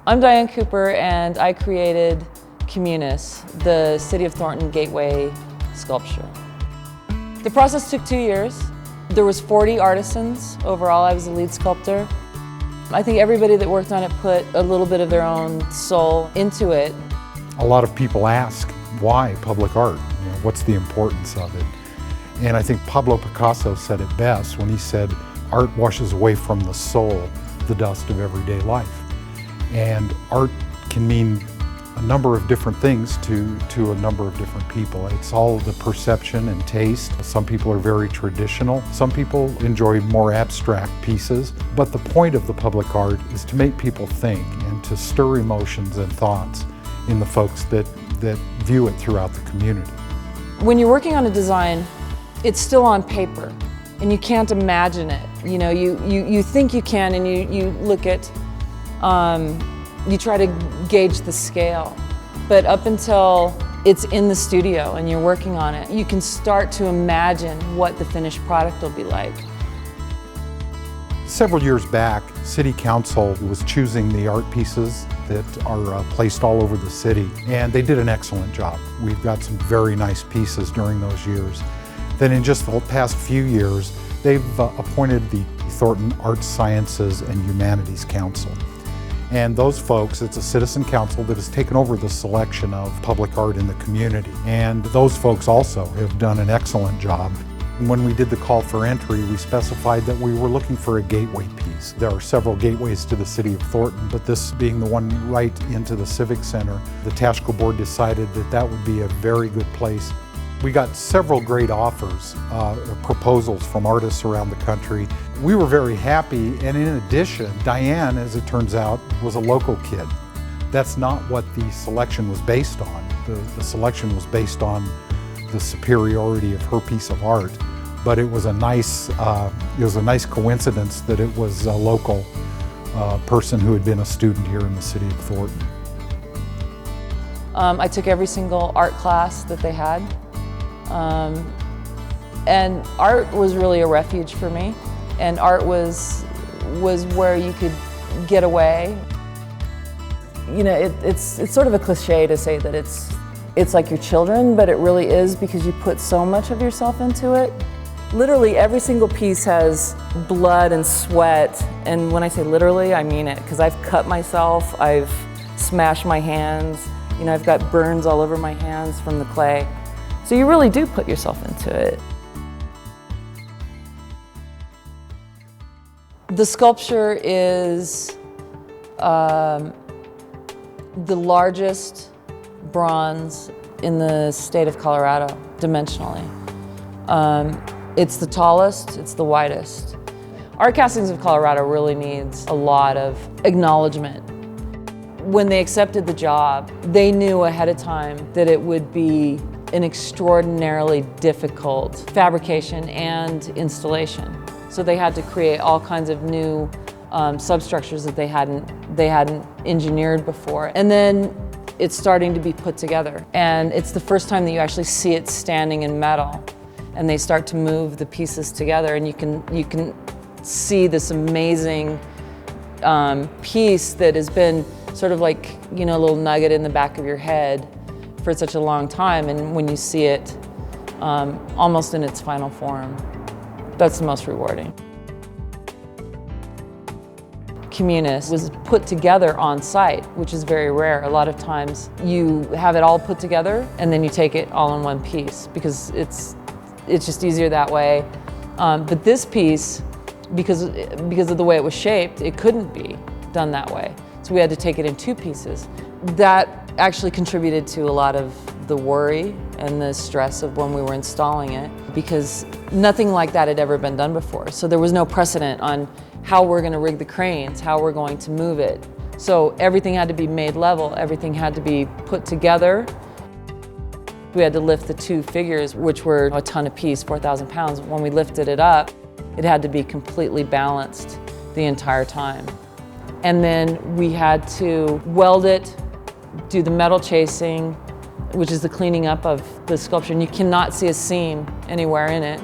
I'm Diane Cooper, and I created Communis, the City of Thornton gateway sculpture. The process took 2 years. There was 40 artisans overall. I was the lead sculptor. I think everybody that worked on it put a little bit of their own soul into it. A lot of people ask, why public art? You know, what's the importance of it? And I think Pablo Picasso said it best when he said, art washes away from the soul the dust of everyday life. And art can mean a number of different things to a number of different people. It's all the perception and taste. Some people are very traditional. Some people enjoy more abstract pieces. But the point of the public art is to make people think and to stir emotions and thoughts in the folks that view it throughout the community. When you're working on a design, it's still on paper and you can't imagine it. You know, you think you can, and you look at you try to gauge the scale, but up until it's in the studio and you're working on it, you can start to imagine what the finished product will be like. Several years back, City Council was choosing the art pieces that are placed all over the city, and they did an excellent job. We've got some very nice pieces during those years. Then in just the past few years, they've appointed the Thornton Arts, Sciences, and Humanities Council. And those folks, it's a citizen council that has taken over the selection of public art in the community. And those folks also have done an excellent job. And when we did the call for entry, we specified that we were looking for a gateway piece. There are several gateways to the city of Thornton, but this being the one right into the Civic Center, the Tashkil board decided that that would be a very good place. We got several great offers, proposals from artists around the country. We were very happy, and in addition, Diane, as it turns out, was a local kid. That's not what the selection was based on. The selection was based on the superiority of her piece of art, but it was a nice coincidence that it was a local person who had been a student here in the city of Thornton. I took every single art class that they had. And art was really a refuge for me, and art was where you could get away. You know, it's sort of a cliche to say that it's like your children, but it really is, because you put so much of yourself into it. Literally every single piece has blood and sweat, and when I say literally, I mean it, because I've cut myself, I've smashed my hands, you know, I've got burns all over my hands from the clay. So you really do put yourself into it. The sculpture is the largest bronze in the state of Colorado, dimensionally. It's the tallest, it's the widest. Art Castings of Colorado really needs a lot of acknowledgement. When they accepted the job, they knew ahead of time that it would be an extraordinarily difficult fabrication and installation. So they had to create all kinds of new substructures that they hadn't engineered before. And then it's starting to be put together. And it's the first time that you actually see it standing in metal. And they start to move the pieces together, and you can see this amazing piece that has been sort of like, you know, a little nugget in the back of your head for such a long time, and when you see it almost in its final form, that's the most rewarding. Communis was put together on site, which is very rare. A lot of times you have it all put together and then you take it all in one piece, because it's just easier that way. But this piece, because of the way it was shaped, it couldn't be done that way. So we had to take it in 2 pieces. That actually contributed to a lot of the worry and the stress of when we were installing it, because nothing like that had ever been done before. So there was no precedent on how we're going to rig the cranes, how we're going to move it. So everything had to be made level, everything had to be put together. We had to lift the 2 figures, which were a ton apiece, 4,000 pounds. When we lifted it up, it had to be completely balanced the entire time. And then we had to weld it, do the metal chasing, which is the cleaning up of the sculpture, and you cannot see a seam anywhere in it.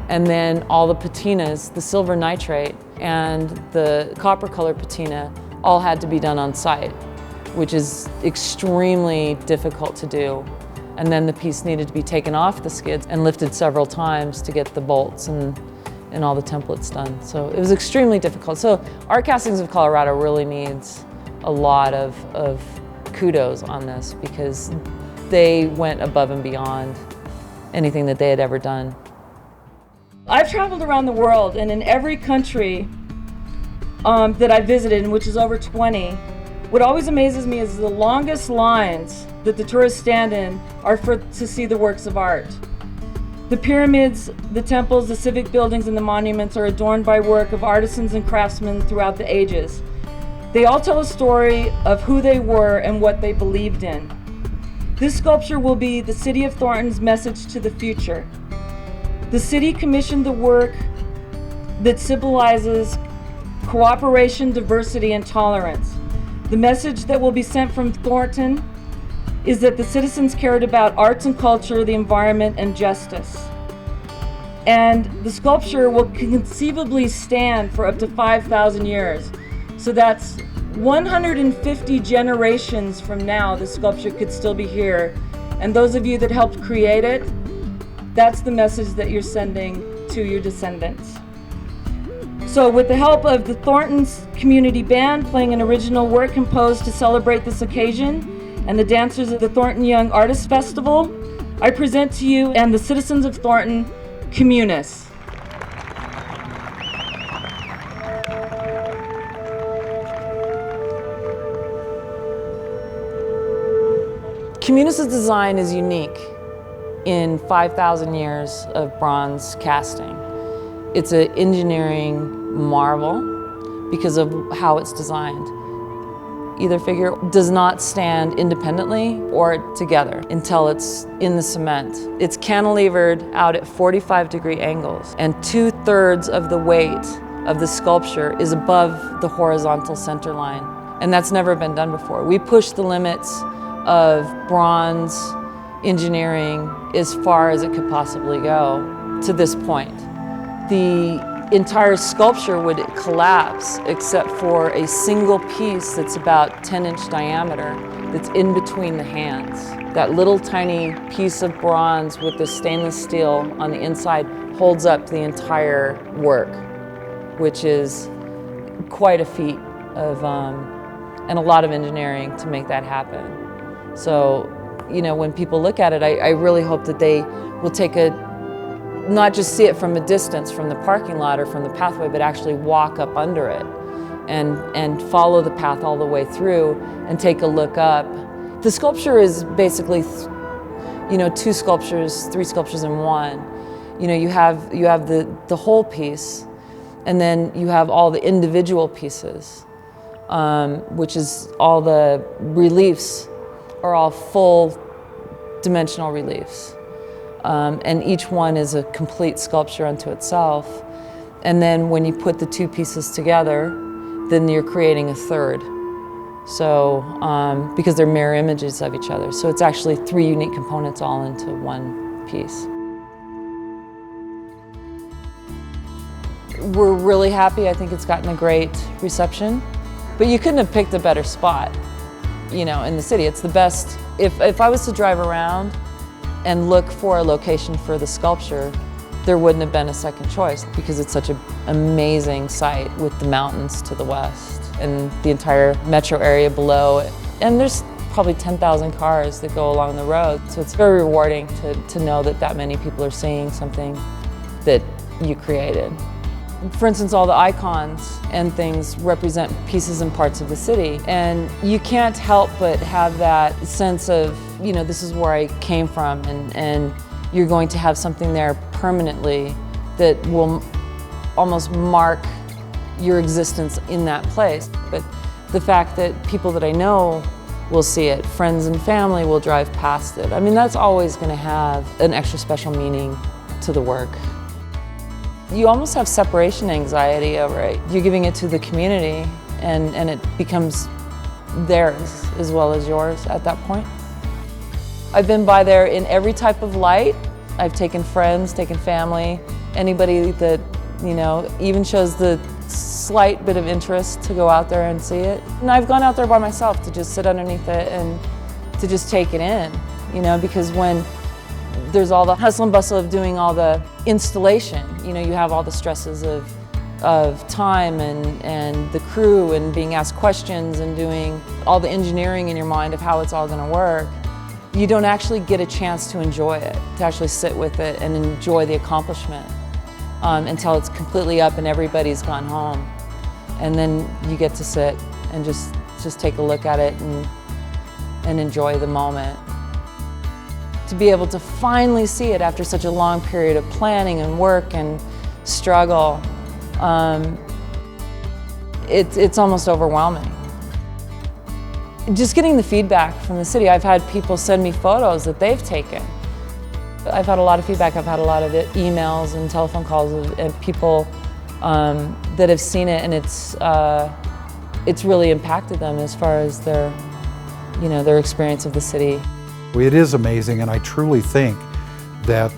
And then all the patinas, the silver nitrate and the copper color patina, all had to be done on site, which is extremely difficult to do. And then the piece needed to be taken off the skids and lifted several times to get the bolts and all the templates done. So it was extremely difficult. So Art Castings of Colorado really needs a lot of kudos on this, because they went above and beyond anything that they had ever done. I've traveled around the world, and in every country that I visited, which is over 20, what always amazes me is the longest lines that the tourists stand in are to see the works of art. The pyramids, the temples, the civic buildings, and the monuments are adorned by work of artisans and craftsmen throughout the ages. They all tell a story of who they were and what they believed in. This sculpture will be the city of Thornton's message to the future. The city commissioned the work that symbolizes cooperation, diversity, and tolerance. The message that will be sent from Thornton is that the citizens cared about arts and culture, the environment, and justice. And the sculpture will conceivably stand for up to 5,000 years. So that's 150 generations from now, the sculpture could still be here. And those of you that helped create it, that's the message that you're sending to your descendants. So with the help of the Thornton's Community Band playing an original work composed to celebrate this occasion, and the dancers of the Thornton Young Artists Festival, I present to you and the citizens of Thornton, Communis. Communis' design is unique in 5,000 years of bronze casting. It's an engineering marvel because of how it's designed. Either figure does not stand independently or together until it's in the cement. It's cantilevered out at 45-degree angles, and 2/3 of the weight of the sculpture is above the horizontal center line. And that's never been done before. We push the limits of bronze engineering as far as it could possibly go to this point. The entire sculpture would collapse except for a single piece that's about 10-inch diameter that's in between the hands. That little tiny piece of bronze with the stainless steel on the inside holds up the entire work, which is quite a feat of, and a lot of engineering to make that happen. So, you know, when people look at it, I really hope that they will take not just see it from a distance from the parking lot or from the pathway, but actually walk up under it and follow the path all the way through and take a look up. The sculpture is basically, you know, 2 sculptures, 3 sculptures in one. You know, you have the whole piece, and then you have all the individual pieces, which is all the reliefs are all full dimensional reliefs. And each one is a complete sculpture unto itself. And then when you put the 2 pieces together, then you're creating a third. So, because they're mirror images of each other. So it's actually 3 unique components all into one piece. We're really happy. I think it's gotten a great reception. But you couldn't have picked a better spot, you know, in the city. It's the best. If I was to drive around and look for a location for the sculpture, there wouldn't have been a second choice, because it's such an amazing site with the mountains to the west and the entire metro area below. And there's probably 10,000 cars that go along the road. So it's very rewarding to know that many people are seeing something that you created. For instance, all the icons and things represent pieces and parts of the city. And you can't help but have that sense of, you know, this is where I came from, and you're going to have something there permanently that will almost mark your existence in that place. But the fact that people that I know will see it, friends and family will drive past it, I mean, that's always going to have an extra special meaning to the work. You almost have separation anxiety over it. You're giving it to the community, and it becomes theirs as well as yours at that point. I've been by there in every type of light. I've taken friends, taken family, anybody that, you know, even shows the slight bit of interest to go out there and see it. And I've gone out there by myself to just sit underneath it and to just take it in, you know, because when there's all the hustle and bustle of doing all the installation, you know, you have all the stresses of time and the crew and being asked questions and doing all the engineering in your mind of how it's all going to work. You don't actually get a chance to enjoy it, to actually sit with it and enjoy the accomplishment until it's completely up and everybody's gone home. And then you get to sit and just take a look at it and enjoy the moment. To be able to finally see it after such a long period of planning and work and struggle, it's almost overwhelming. Just getting the feedback from the city. I've had people send me photos that they've taken. I've had a lot of feedback. I've had a lot of emails and telephone calls of people that have seen it, and it's really impacted them as far as their experience of the city. It is amazing, and I truly think that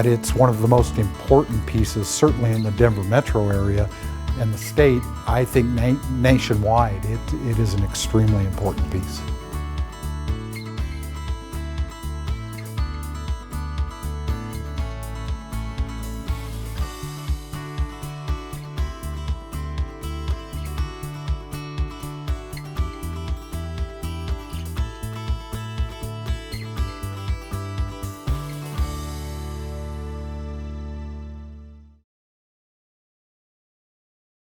it's one of the most important pieces, certainly in the Denver metro area and the state. I think nationwide, it is an extremely important piece.